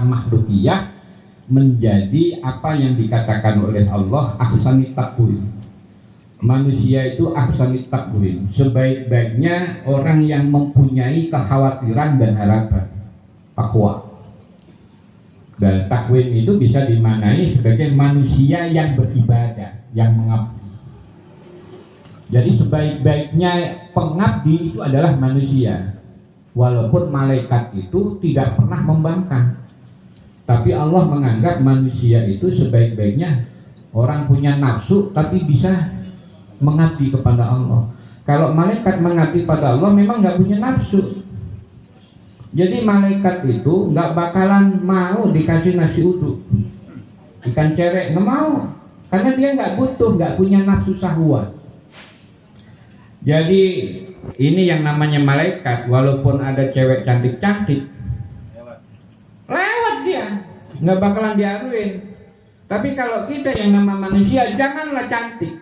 makhlukiyah menjadi apa yang dikatakan oleh Allah ahsanit taqwim. Manusia itu ahsanit taqwim, sebaik-baiknya orang yang mempunyai kekhawatiran dan harapan, takwa. Dan takwim itu bisa dimaknai sebagai manusia yang beribadah, yang mengabdi. Jadi sebaik-baiknya pengabdi itu adalah manusia. Walaupun malaikat itu tidak pernah membangkang, tapi Allah menganggap manusia itu sebaik-baiknya orang punya nafsu tapi bisa mengabdi kepada Allah. Kalau malaikat mengabdi pada Allah memang nggak punya nafsu. Jadi malaikat itu nggak bakalan mau dikasih nasi uduk, ikan cerek, nggak mau, karena dia nggak butuh, nggak punya nafsu syahwat. Jadi ini yang namanya malaikat, walaupun ada cewek cantik-cantik, lewat dia, nggak bakalan diaruin. Tapi kalau kita yang nama manusia, janganlah cantik,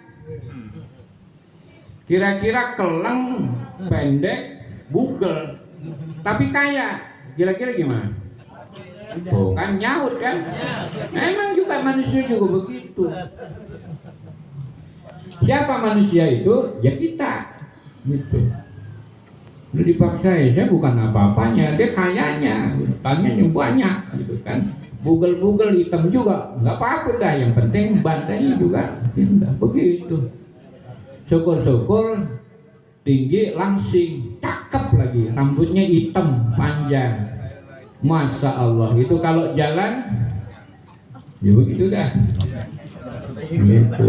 kira-kira keleng, pendek, bugel, tapi kaya, kira-kira gimana? Oh, kan nyaut kan? Emang juga manusia juga begitu. Siapa manusia itu? Ya kita, gitu. Lu dipaksain, saya bukan apa-apanya, dia kayanya, tanyanya banyak, gitu kan. Bugel-bugel hitam juga, nggak apa-apa dah. Yang penting bantainya juga, indah. Begitu. Syukur-syukur tinggi, langsing, cakep lagi, rambutnya hitam, panjang. Masya Allah, itu kalau jalan, ya begitu dah. Gitu.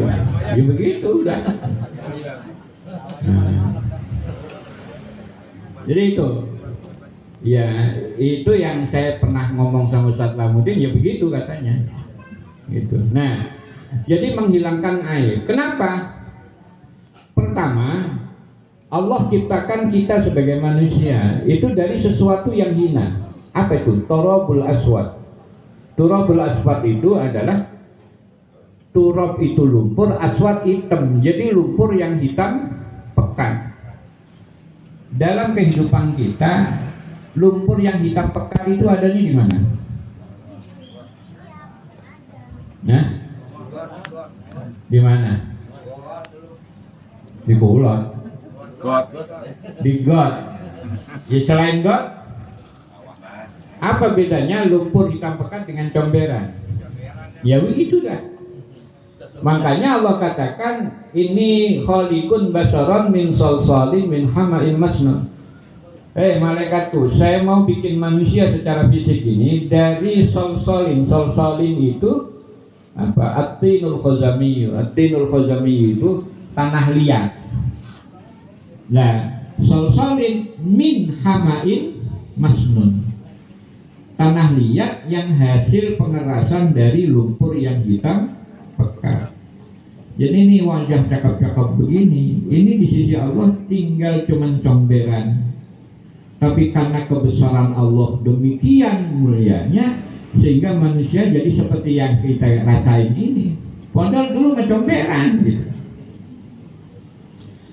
Ya begitu udah. Jadi itu, ya itu yang saya pernah ngomong sama Ustaz Lamuddin, ya begitu katanya. Gitu. Nah, jadi menghilangkan aib. Kenapa? Pertama, Allah ciptakan kita sebagai manusia itu dari sesuatu yang hina. Apa itu? Turabul aswad. Turabul aswad itu adalah turab itu lumpur, aswad hitam. Jadi lumpur yang hitam pekat. Dalam kehidupan kita, lumpur yang hitam pekat itu adanya di mana? Nah, di mana? Di kulon. Di got. Ya, selain got, apa bedanya lumpur hitam pekat dengan comberan? Ya begitu dah. Makanya Allah katakan ini khaliqun basharon min salsalin min hama'in masnun. Malaikatku, saya mau bikin manusia secara fisik ini dari salsalin. Salsalin itu apa? At-tinul khazami. At-tinul khazami itu tanah liat. Nah, salsalin min hama'in masnun. Tanah liat yang hasil pengerasan dari lumpur yang hitam pekat. Jadi ini wajah cakep-cakep begini, ini di sisi Allah tinggal cuman comberan. Tapi karena kebesaran Allah demikian mulianya, sehingga manusia jadi seperti yang kita rasain ini. Padahal dulu ngecomberan gitu.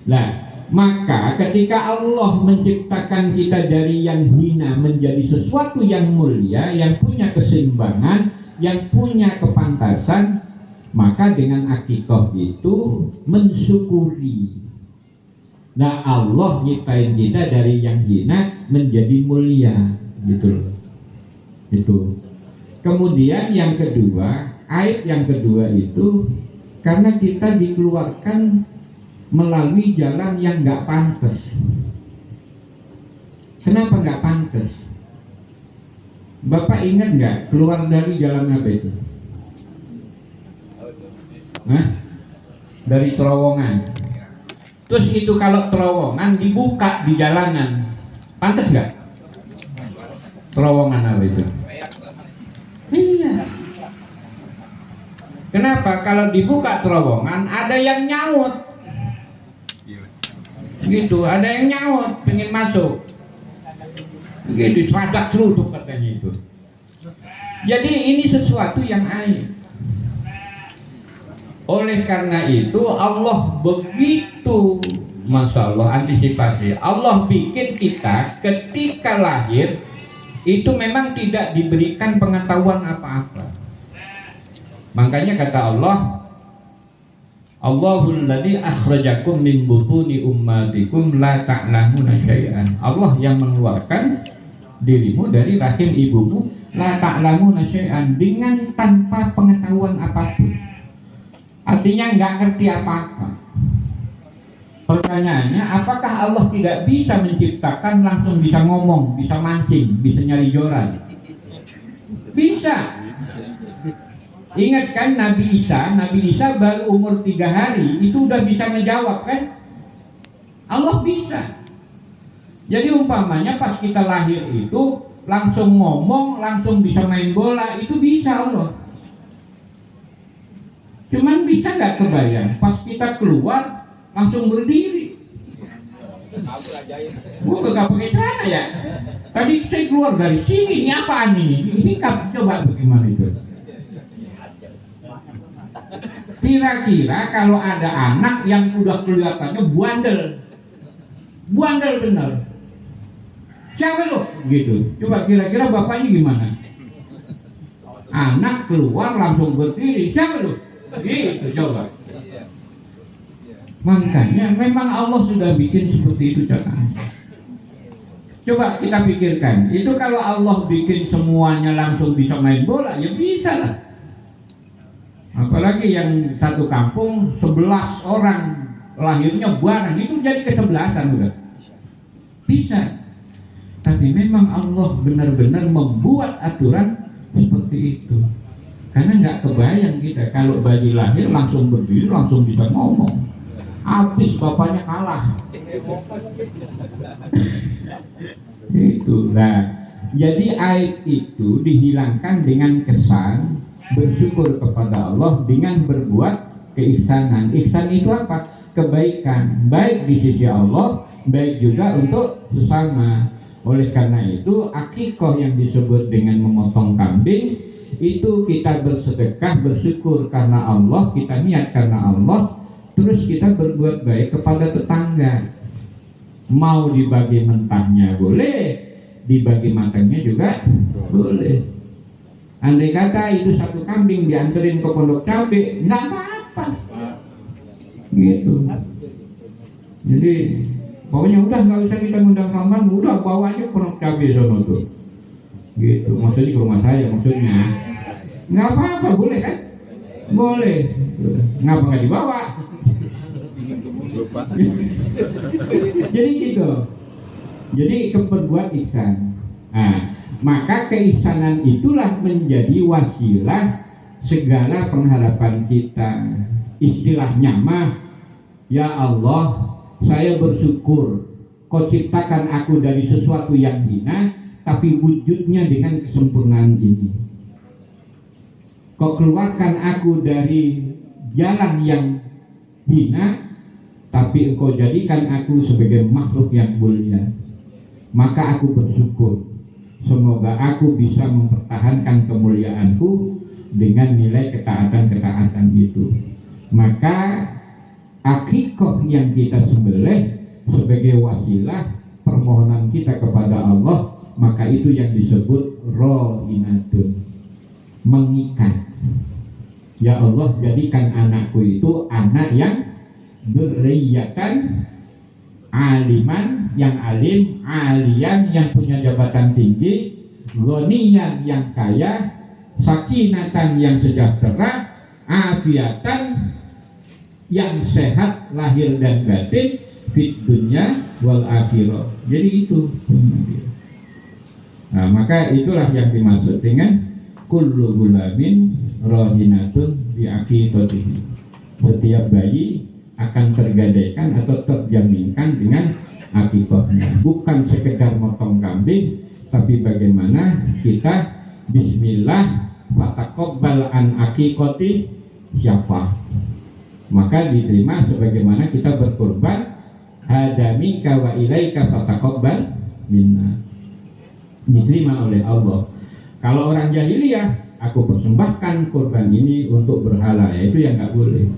Nah, maka ketika Allah menciptakan kita dari yang hina menjadi sesuatu yang mulia, yang punya keseimbangan, yang punya kepantasan, maka dengan akikah itu mensyukuri. Nah, Allah nyiptain kita dari yang hina menjadi mulia, gitu. Itu. Kemudian yang kedua, aib yang kedua itu karena kita dikeluarkan melalui jalan yang nggak pantas. Kenapa nggak pantas? Bapak ingat nggak keluar dari jalan apa itu? Dari terowongan. Terus itu kalau terowongan dibuka di jalanan, pantas nggak? Terowongan apa itu? Iya. Kenapa? Kalau dibuka terowongan ada yang nyaut. Gitu, ada yang nyaut, pengen masuk. Gitu, seradak seruduk katanya itu. Jadi ini sesuatu yang aib. Oleh karena itu Allah begitu, Masya Allah, antisipasi. Allah bikin kita ketika lahir itu memang tidak diberikan pengetahuan apa-apa. Makanya kata Allah, Allahul ladzi akhrajakum min butuni ummatikum la ta'lamuna syai'an. Allah yang mengeluarkan dirimu dari rahim ibumu la ta'lamuna syai'an, dengan tanpa pengetahuan apapun. Artinya nggak ngerti apa-apa. Pertanyaannya, apakah Allah tidak bisa menciptakan langsung bisa ngomong, bisa mancing, bisa nyari joran? Bisa. Ingat kan Nabi Isa baru umur 3 hari itu udah bisa ngejawab kan? Allah bisa. Jadi umpamanya pas kita lahir itu langsung ngomong, langsung bisa main bola, itu bisa Allah. Cuman bisa nggak kebayang pas kita keluar langsung berdiri. Gua gak pakai celana ya. Tadi saya keluar dari sini, ini apaan ini? Ini coba bagaimana itu? Kira-kira kalau ada anak yang udah kelihatannya bandel bener, siapa lo? Gitu. Coba kira-kira bapaknya gimana? Anak keluar langsung berdiri, siapa lo? Gitu coba. Makanya memang Allah sudah bikin seperti itu jangan. Coba kita pikirkan, itu kalau Allah bikin semuanya langsung bisa main bola, ya bisa lah. Apalagi yang satu kampung 11 orang lahirnya bareng, itu jadi kesebelasan udah. Bisa. Tapi memang Allah benar-benar membuat aturan seperti itu. Karena nggak kebayang kita kalau bayi lahir langsung berdiri, langsung bisa ngomong. Habis bapaknya kalah. Itu. Nah, jadi aib itu dihilangkan dengan kesan bersyukur kepada Allah dengan berbuat keihsanan. Ihsan itu apa? Kebaikan, baik di sisi Allah, baik juga untuk sesama. Oleh karena itu, akikah yang disebut dengan memotong kambing itu kita bersedekah, bersyukur karena Allah, kita niat karena Allah. Terus kita berbuat baik kepada tetangga. Mau dibagi mentahnya boleh, dibagi matangnya juga boleh. Andai kata itu satu kambing dianterin ke pondok cabe, nggak apa-apa. Gitu. Jadi pokoknya udah nggak usah kita ngundang kambang, udah bawa aja pondok cabe sono tuh. Gitu. Maksudnya ke rumah saya, maksudnya. Nggak apa-apa, boleh kan? Boleh. Ngapa nggak dibawa? Jadi gitu. Jadi berbuat ihsan. Nah, maka keihsanan itulah menjadi wasilah segala pengharapan kita. Istilahnya mah, ya Allah, saya bersyukur Kau ciptakan aku dari sesuatu yang hina, tapi wujudnya dengan kesempurnaan ini. Kau keluarkan aku dari jalan yang hina, tapi Engkau jadikan aku sebagai makhluk yang mulia. Maka aku bersyukur. Semoga aku bisa mempertahankan kemuliaanku dengan nilai ketaatan-ketaatan itu. Maka akikah yang kita sembelih sebagai wasilah permohonan kita kepada Allah, maka itu yang disebut rohinatun, mengikat. Ya Allah, jadikan anakku itu anak yang dzurriyyatan aliman, yang alim, alian yang punya jabatan tinggi, ghaniyan yang kaya, sakinatan yang sejahtera, afiatan yang sehat lahir dan batin, fit dunya wal akhirah. Jadi itu. Nah, maka itulah yang dimaksud dengan kullu gulamin rohinatun bi aqidatihi. Setiap bayi akan tergadaikan atau terjaminkan dengan akikahnya. Bukan sekedar motong kambing, tapi bagaimana kita bismillah fataqabbal an akikati siapa. Maka diterima sebagaimana kita berkorban hadamika wa ilaika fataqabbal minna. Diterima oleh Allah. Kalau orang jahiliyah, aku persembahkan korban ini untuk berhala, itu yang nggak boleh.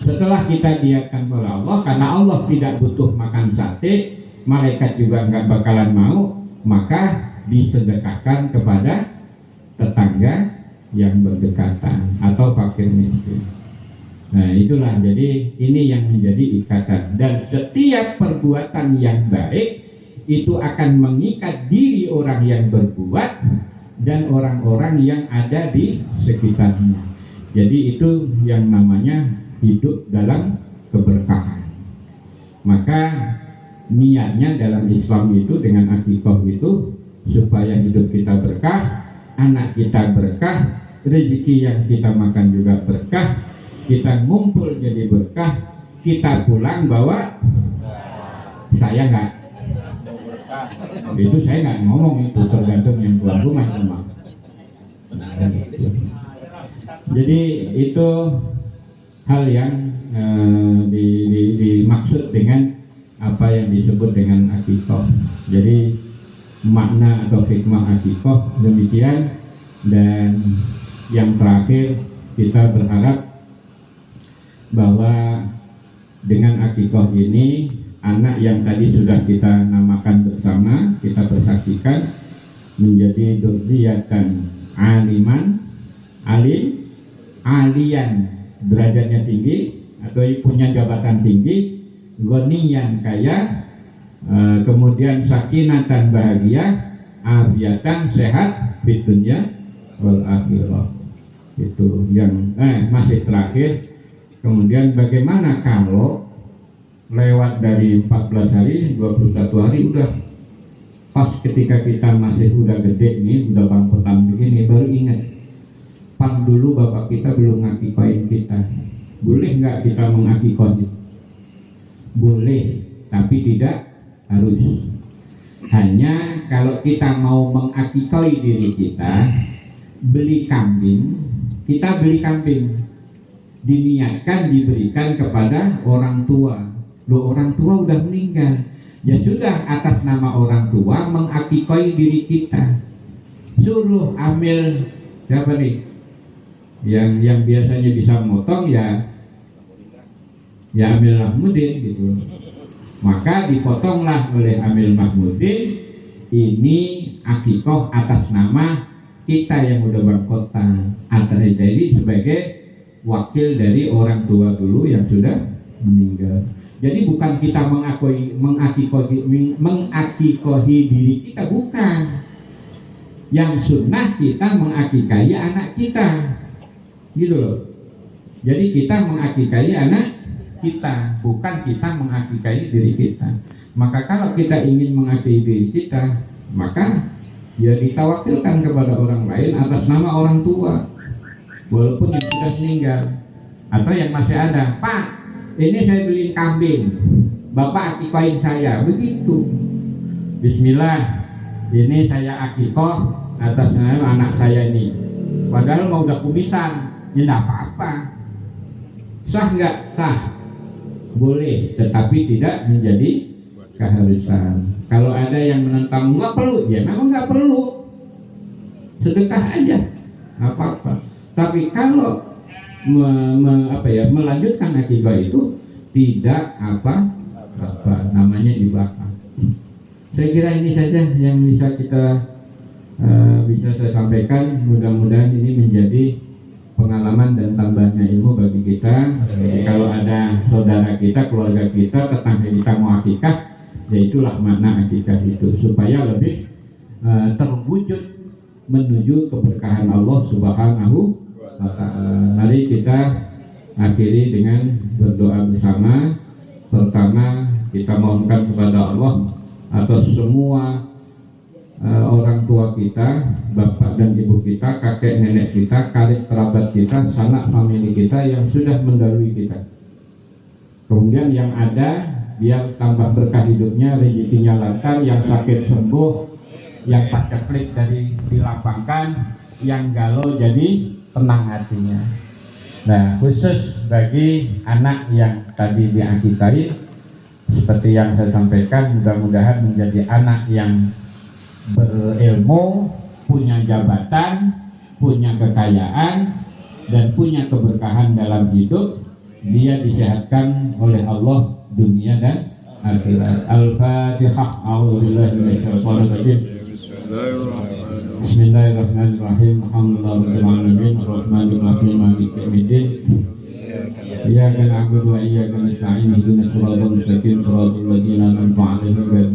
Setelah kita diakan oleh Allah, karena Allah tidak butuh makan sate, malaikat juga nggak bakalan mau, maka disedekahkan kepada tetangga yang berdekatan atau fakir miskin. Nah itulah, jadi ini yang menjadi ikatan. Dan setiap perbuatan yang baik itu akan mengikat diri orang yang berbuat dan orang-orang yang ada di sekitarnya. Jadi itu yang namanya hidup dalam keberkahan. Maka niatnya dalam Islam itu dengan akikah itu supaya hidup kita berkah, anak kita berkah, rezeki yang kita makan juga berkah, kita ngumpul jadi berkah, kita pulang bawa saya nggak, itu saya nggak ngomong, itu tergantung yang tuan rumah cuma. Jadi itu hal yang dimaksud dengan apa yang disebut dengan akikah. Jadi makna atau hikmah akikah demikian. Dan yang terakhir, kita berharap bahwa dengan akikah ini anak yang tadi sudah kita namakan bersama, kita persaksikan menjadi dzurriyyatan aliman, alim, alian derajatnya tinggi atau punya jabatan tinggi, ghaniyan kaya, kemudian sakinatan bahagia, afiatan sehat di dunia wal akhirah. Itu yang masih terakhir. Kemudian bagaimana kalau lewat dari 14 hari, 21 hari udah pas ketika kita masih udah gede nih, udah bangkotan begini, baru ingat pas dulu bapak kita belum ngakikahin kita. Boleh nggak kita mengakikahi? Boleh, tapi tidak harus. Hanya kalau kita mau mengakikahi diri kita, beli kambing, kita beli kambing, diniatkan diberikan kepada orang tua. Loh, orang tua udah meninggal, ya sudah, atas nama orang tua mengakikahi diri kita. Suruh ambil siapa nih yang biasanya bisa motong, ya Amil Mahmudin gitu. Maka dipotonglah oleh Amil Mahmudin. Ini akikah atas nama kita yang udah bangkotan, atas jadi sebagai wakil dari orang tua dulu yang sudah meninggal. Jadi bukan kita mengakikahi diri kita, bukan. Yang sunnah kita mengakikahi anak kita, gitu loh. Jadi kita mengakikahi anak kita, bukan kita mengakikahi diri kita. Maka kalau kita ingin mengakikahi diri kita, maka ya ditawakilkan kepada orang lain atas nama orang tua, walaupun yang sudah meninggal atau yang masih ada. Pak, ini saya beli kambing, bapak akikahin saya, begitu. Bismillah, ini saya akikah atas nama anak saya ini. Padahal mau udah kumisan, ya enggak apa-apa. Sah nggak? Sah, boleh, tetapi tidak menjadi keharusan. Kalau ada yang menentang nggak perlu, ya memang nggak perlu, sedekah aja, nggak apa-apa. Tapi kalau melanjutkan akikah itu tidak namanya dibakar. Saya kira ini saja yang bisa saya sampaikan. Mudah-mudahan ini menjadi pengalaman dan tambahnya ilmu bagi kita. Jadi kalau ada saudara kita, keluarga kita, tetangga kita mau akikah, ya itulah makna akikah itu, supaya lebih terwujud menuju keberkahan Allah Subhanahu wa ta'ala. Mari kita akhiri dengan berdoa bersama. Pertama, kita mohonkan kepada Allah atas semua orang tua kita, bapak dan ibu kita, kakek nenek kita, karib kerabat kita, sanak famili kita yang sudah mendahului kita. Kemudian yang ada, biar tambah berkah hidupnya, rezekinya lancar, yang sakit sembuh, yang paceklik dari dilapangkan, yang galau jadi tenang hatinya. Nah, khusus bagi anak yang tadi diakikahi, seperti yang saya sampaikan, mudah-mudahan menjadi anak yang berilmu, punya jabatan, punya kekayaan, dan punya keberkahan dalam hidup. Dia disehatkan oleh Allah dunia dan akhirat. Al-Fatihah. A'udzubillahi minasyaitonir rajim. Bismillahirrahmanirrahim. Alhamdulillahirabbil alamin, arrahmanir rahim, maliki yaumiddin. Iyyaka na'budu wa iyyaka nasta'in. Ihdinas siratal mustaqim, siratal ladzina an'amta 'alaihim ghairil